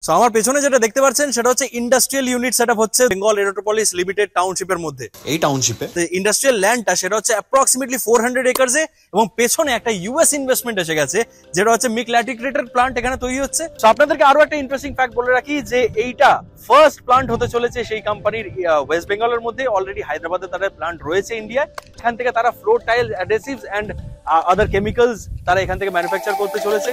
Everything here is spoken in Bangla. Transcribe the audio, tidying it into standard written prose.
সো আমার পেছনে যেটা দেখতে পাচ্ছেন সেটা হচ্ছে ইন্ডাস্ট্রিয়াল ইউনিট সেটআপ হচ্ছে বেঙ্গল এরোটোপলিস লিমিটেড টাউনশিপের মধ্যে। এই টাউনশিপে ইন্ডাস্ট্রিয়াল ল্যান্ডটা সেটা হচ্ছে অ্যাপ্রক্সিমেটলি 400 একরসে, এবং পেছনে একটা ইউএস ইনভেস্টমেন্ট এসে গেছে যেটা হচ্ছে মিক ল্যাটিক্রেটের প্লান্ট এখানে তৈরি হচ্ছে। তো আপনাদেরকে আরো একটা ইন্টারেস্টিং ফ্যাক্ট বলে রাখি যে এইটা ফার্স্ট প্লান্ট হতে চলেছে সেই কোম্পানির ওয়েস্ট বেঙ্গলের মধ্যে। অলরেডি হায়দ্রাবাদে তাদের প্লান্ট রয়েছে ইন্ডিয়ায়। এখান থেকে তারা floor tile adhesives and other chemicals তারা এখান থেকে ম্যানুফ্যাকচার করতে চলেছে।